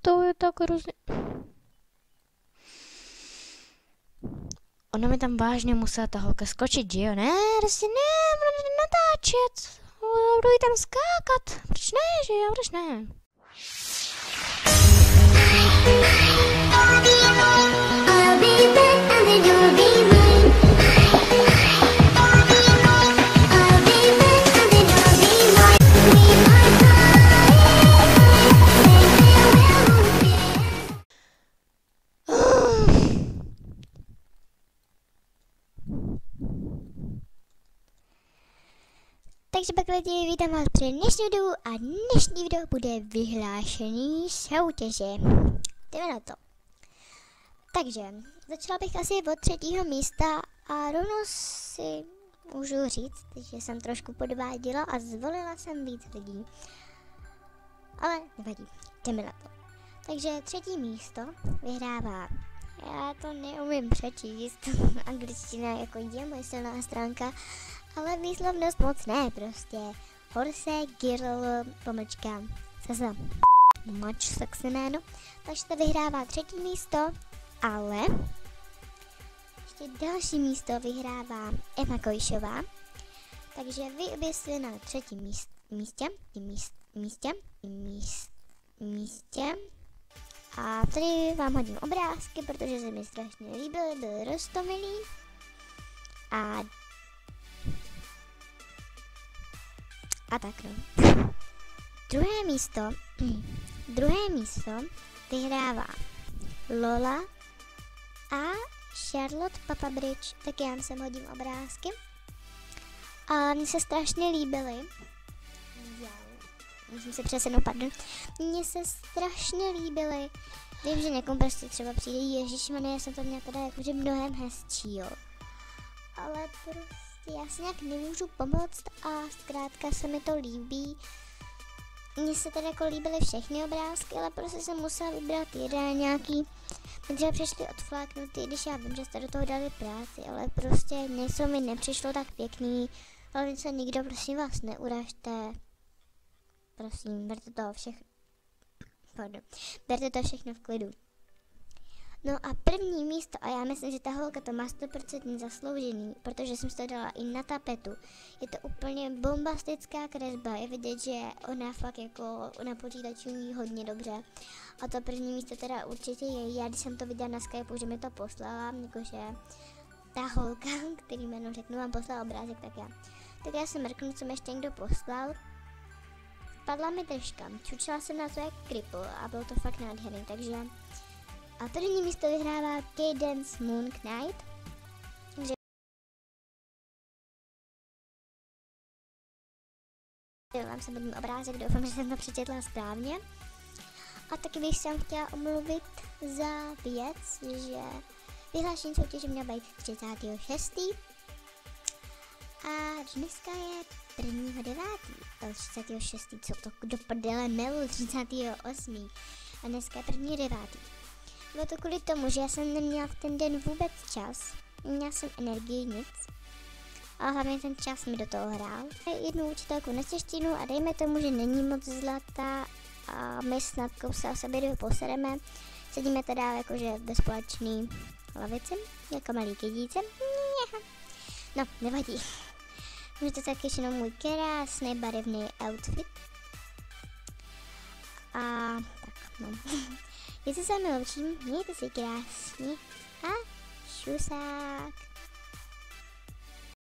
to je tak hrozně... Ona mi tam vážně musela ta holka skočit, že jo? Ne, prostě ne, ona jde natáčet. Budu jí tam skákat. Proč ne, že jo? Proč ne? I'll be back and then you'll be mine. I'll be back and then you'll be mine. Be my Takže pak lidi, vítám vás při dnešní videu a dnešní video bude vyhlášený soutěže. Jdeme na to. Takže začala bych asi od 3. místa a rovnou si můžu říct, že jsem trošku podváděla a zvolila jsem víc lidí. Ale nevadí, jdeme na to. Takže 3. místo vyhrává. Já to neumím přečíst, angličtina jako je moje silná stránka, ale výslovnost moc ne, prostě. Horse Girl pomlčka CZ. Moč sexy jméno. Takže to vyhrává 3. místo, ale ještě další místo vyhrává Emma Kojšová. Takže vy obě jste na 3. místě. A tady vám hodím obrázky, protože se mi strašně líbily, byly roztomilý. A tak no. Druhé místo vyhrává Lola a Charlotte Papabridge, tak já sem hodím obrázky. A mně se strašně líbily. Musím se přesunout, pardon. Mně se strašně líbily. Vím, že někomu prostě třeba přijde, ježišmane, já jsem to měla teda jakože mnohem hezčí, jo. Ale prostě já si nějak nemůžu pomoct a zkrátka se mi to líbí. Mně se teda jako líbily všechny obrázky, ale prostě jsem musela vybrat jeden nějaký. My třeba přišli odfláknutý, když já vím, že jste do toho dali práci, ale prostě něco mi nepřišlo tak pěkný. Hlavně se nikdo, prosím vás, neuražte. Prosím, berte to všechno v klidu. No a 1. místo, a já myslím, že ta holka to má 100% zasloužený, protože jsem to dala i na tapetu. Je to úplně bombastická kresba, je vidět, že ona fakt jako na počítači umí hodně dobře. A to 1. místo teda určitě je, já když jsem to viděla na Skypeu, že mi to poslala, jakože ta holka, který jméno řeknu, vám poslala obrázek, tak já jsem mrknu, co mi ještě někdo poslal. Padla mi držka, čučila jsem na to jak cripple a bylo to fakt nádherný, takže... A 1. místo vyhrává Cadence Moon Knight. Takže... Vám jsem hodím obrázek, doufám, že jsem to přečetla správně. A taky bych se chtěla omluvit za věc, že vyhlášení soutěže měla být 36. A dneska je 1.9. 36. Co to do prdele melu, 38. A dneska je 1.9. Bylo to kvůli tomu, že já jsem neměla v ten den vůbec čas. Neměla jsem energii, nic. A hlavně ten čas mi do toho hrál. Jednu učitelku na češtinu a dejme tomu, že není moc zlatá. A my s Natkou se o sebe posereme. Sedíme teda jakože ve společný lavici, jako malý kydíce. No, nevadí. Můžete tak ještě jenom můj krásný barevný outfit. A tak, no. Jestli se mi loučím, mějte si krásně a šusák.